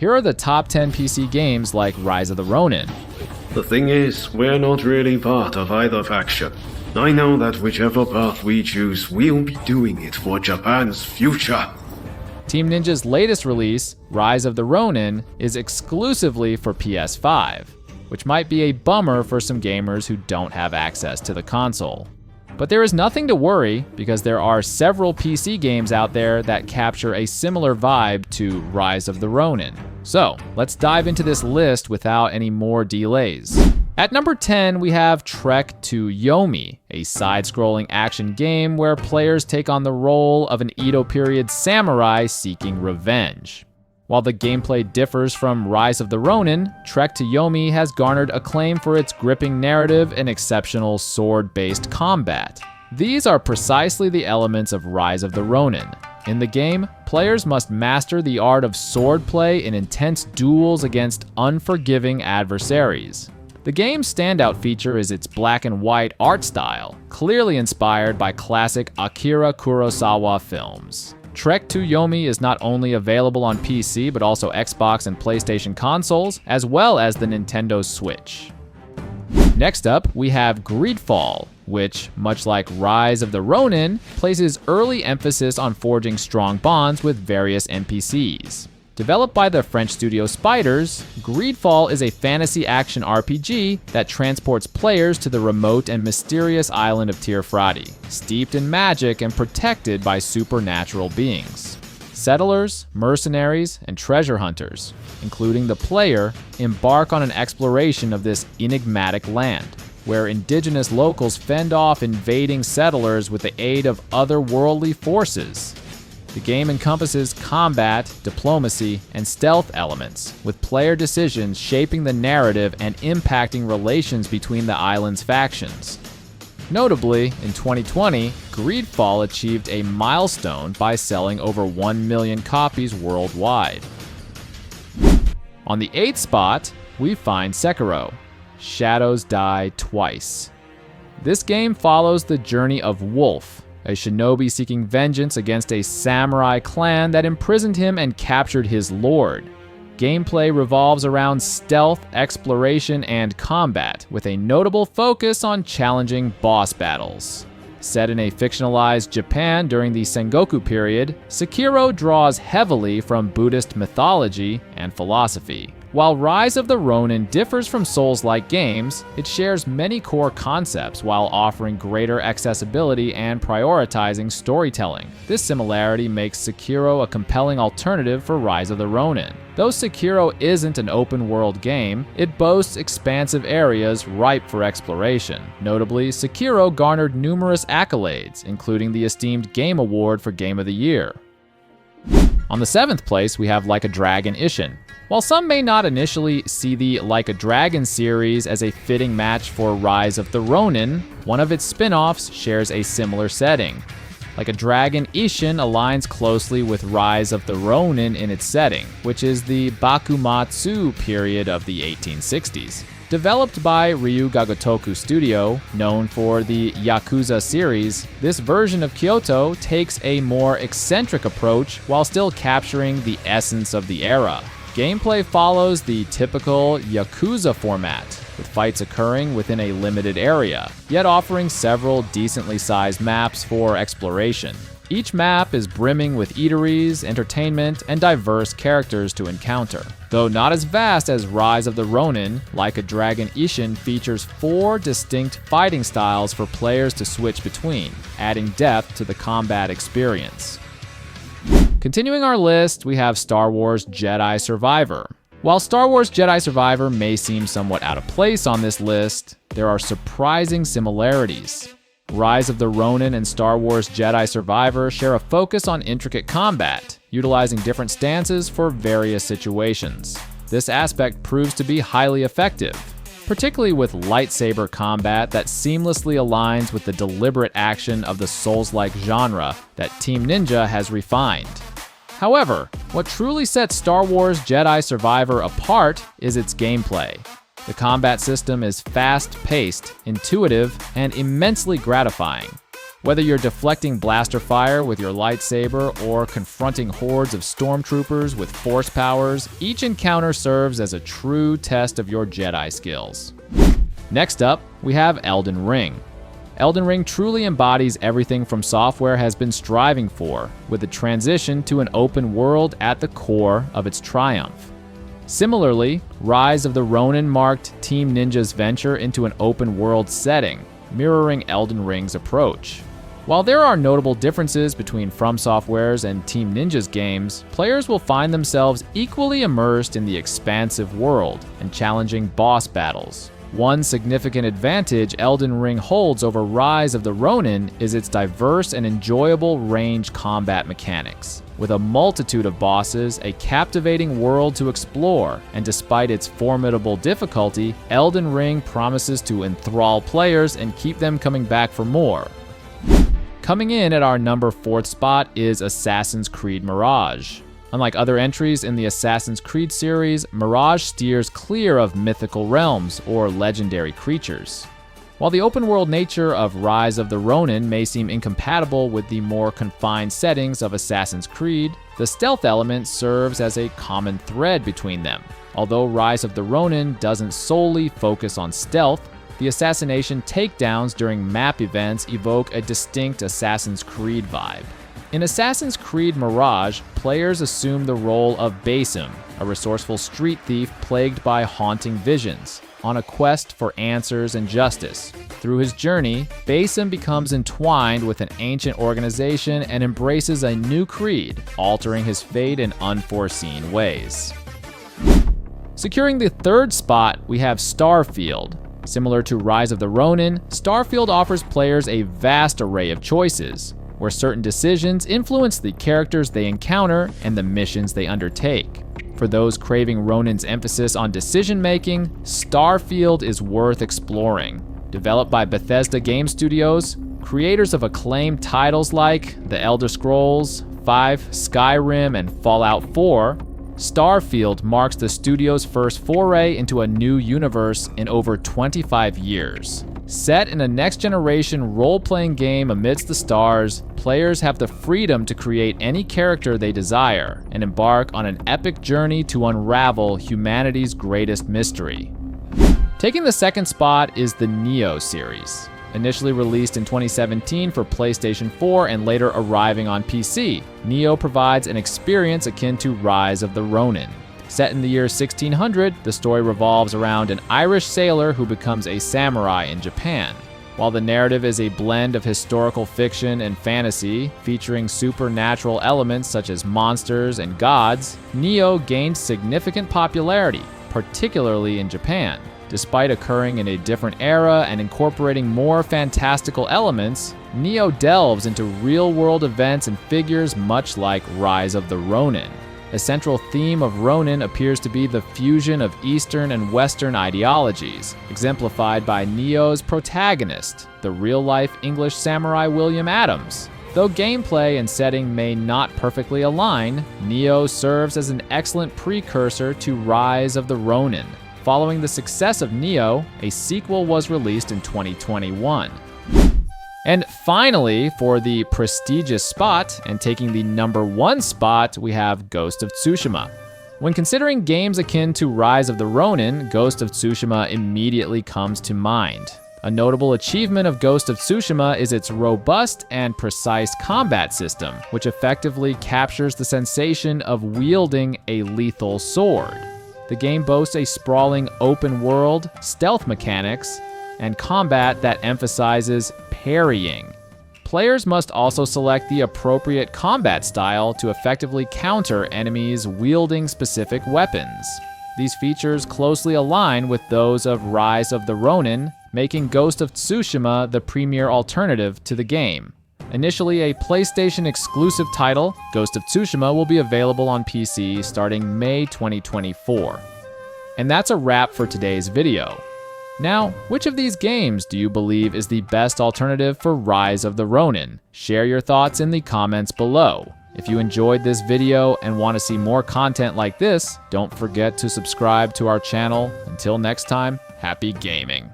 Here are the top 10 PC games like Rise of the Ronin. The thing is, we're not really part of either faction. I know that whichever path we choose, we'll be doing it for Japan's future. Team Ninja's latest release, Rise of the Ronin, is exclusively for PS5, which might be a bummer for some gamers who don't have access to the console. But there is nothing to worry, because there are several PC games out there that capture a similar vibe to Rise of the Ronin. So, let's dive into this list without any more delays. At number 10, we have Trek to Yomi, a side-scrolling action game where players take on the role of an Edo period samurai seeking revenge. While the gameplay differs from Rise of the Ronin, Trek to Yomi has garnered acclaim for its gripping narrative and exceptional sword-based combat. These are precisely the elements of Rise of the Ronin. In the game, players must master the art of swordplay in intense duels against unforgiving adversaries. The game's standout feature is its black and white art style, clearly inspired by classic Akira Kurosawa films. Trek to Yomi is not only available on PC, but also Xbox and PlayStation consoles, as well as the Nintendo Switch. Next up, we have GreedFall, which, much like Rise of the Ronin, places early emphasis on forging strong bonds with various NPCs. Developed by the French studio Spiders, GreedFall is a fantasy action RPG that transports players to the remote and mysterious island of Tirfradi, steeped in magic and protected by supernatural beings. Settlers, mercenaries, and treasure hunters, including the player, embark on an exploration of this enigmatic land, where indigenous locals fend off invading settlers with the aid of otherworldly forces. The game encompasses combat, diplomacy, and stealth elements, with player decisions shaping the narrative and impacting relations between the island's factions. Notably, in 2020, GreedFall achieved a milestone by selling over 1 million copies worldwide. On the 8th spot, we find Sekiro, Shadows Die Twice. This game follows the journey of Wolf, a shinobi seeking vengeance against a samurai clan that imprisoned him and captured his lord. Gameplay revolves around stealth, exploration, and combat, with a notable focus on challenging boss battles. Set in a fictionalized Japan during the Sengoku period, Sekiro draws heavily from Buddhist mythology and philosophy. While Rise of the Ronin differs from Souls-like games, it shares many core concepts while offering greater accessibility and prioritizing storytelling. This similarity makes Sekiro a compelling alternative for Rise of the Ronin. Though Sekiro isn't an open-world game, it boasts expansive areas ripe for exploration. Notably, Sekiro garnered numerous accolades, including the esteemed Game Award for Game of the Year. On the 7th place, we have Like a Dragon Ishin. While some may not initially see the Like a Dragon series as a fitting match for Rise of the Ronin, one of its spin-offs shares a similar setting. Like a Dragon Ishin aligns closely with Rise of the Ronin in its setting, which is the Bakumatsu period of the 1860s. Developed by Ryu Gagotoku Studio, known for the Yakuza series, this version of Kyoto takes a more eccentric approach while still capturing the essence of the era. Gameplay follows the typical Yakuza format, with fights occurring within a limited area, yet offering several decently sized maps for exploration. Each map is brimming with eateries, entertainment, and diverse characters to encounter. Though not as vast as Rise of the Ronin, Like a Dragon Ishin features 4 distinct fighting styles for players to switch between, adding depth to the combat experience. Continuing our list, we have Star Wars Jedi Survivor. While Star Wars Jedi Survivor may seem somewhat out of place on this list, there are surprising similarities. Rise of the Ronin and Star Wars Jedi Survivor share a focus on intricate combat, utilizing different stances for various situations. This aspect proves to be highly effective, particularly with lightsaber combat that seamlessly aligns with the deliberate action of the Souls-like genre that Team Ninja has refined. However, what truly sets Star Wars Jedi Survivor apart is its gameplay. The combat system is fast-paced, intuitive, and immensely gratifying. Whether you're deflecting blaster fire with your lightsaber or confronting hordes of stormtroopers with force powers, each encounter serves as a true test of your Jedi skills. Next up, we have Elden Ring. Elden Ring truly embodies everything From Software has been striving for, with a transition to an open world at the core of its triumph. Similarly, Rise of the Ronin marked Team Ninja's venture into an open world setting, mirroring Elden Ring's approach. While there are notable differences between From Software's and Team Ninja's games, players will find themselves equally immersed in the expansive world and challenging boss battles. One significant advantage Elden Ring holds over Rise of the Ronin is its diverse and enjoyable range combat mechanics. With a multitude of bosses, a captivating world to explore, and despite its formidable difficulty, Elden Ring promises to enthrall players and keep them coming back for more. Coming in at our number 4th spot is Assassin's Creed Mirage. Unlike other entries in the Assassin's Creed series, Mirage steers clear of mythical realms or legendary creatures. While the open-world nature of Rise of the Ronin may seem incompatible with the more confined settings of Assassin's Creed, the stealth element serves as a common thread between them. Although Rise of the Ronin doesn't solely focus on stealth, the assassination takedowns during map events evoke a distinct Assassin's Creed vibe. In Assassin's Creed Mirage, players assume the role of Basim, a resourceful street thief plagued by haunting visions, on a quest for answers and justice. Through his journey, Basim becomes entwined with an ancient organization and embraces a new creed, altering his fate in unforeseen ways. Securing the 3rd spot, we have Starfield. Similar to Rise of the Ronin, Starfield offers players a vast array of choices, where certain decisions influence the characters they encounter and the missions they undertake. For those craving Ronin's emphasis on decision-making, Starfield is worth exploring. Developed by Bethesda Game Studios, creators of acclaimed titles like The Elder Scrolls V, Skyrim, and Fallout 4, Starfield marks the studio's first foray into a new universe in over 25 years. Set in a next-generation role-playing game amidst the stars, players have the freedom to create any character they desire and embark on an epic journey to unravel humanity's greatest mystery. Taking the 2nd spot is the Nioh series. Initially released in 2017 for PlayStation 4 and later arriving on PC, Nioh provides an experience akin to Rise of the Ronin. Set in the year 1600, the story revolves around an Irish sailor who becomes a samurai in Japan. While the narrative is a blend of historical fiction and fantasy, featuring supernatural elements such as monsters and gods, Nioh gained significant popularity, particularly in Japan. Despite occurring in a different era and incorporating more fantastical elements, Nioh delves into real-world events and figures much like Rise of the Ronin. A central theme of Ronin appears to be the fusion of Eastern and Western ideologies, exemplified by Nioh's protagonist, the real-life English samurai William Adams. Though gameplay and setting may not perfectly align, Nioh serves as an excellent precursor to Rise of the Ronin. Following the success of Nioh, a sequel was released in 2021. And finally, for the prestigious spot, and taking the number 1 spot, we have Ghost of Tsushima. When considering games akin to Rise of the Ronin, Ghost of Tsushima immediately comes to mind. A notable achievement of Ghost of Tsushima is its robust and precise combat system, which effectively captures the sensation of wielding a lethal sword. The game boasts a sprawling open world, stealth mechanics, and combat that emphasizes parrying. Players must also select the appropriate combat style to effectively counter enemies wielding specific weapons. These features closely align with those of Rise of the Ronin, making Ghost of Tsushima the premier alternative to the game. Initially a PlayStation exclusive title, Ghost of Tsushima will be available on PC starting May 2024. And that's a wrap for today's video. Now, which of these games do you believe is the best alternative for Rise of the Ronin? Share your thoughts in the comments below. If you enjoyed this video and want to see more content like this, don't forget to subscribe to our channel. Until next time, happy gaming.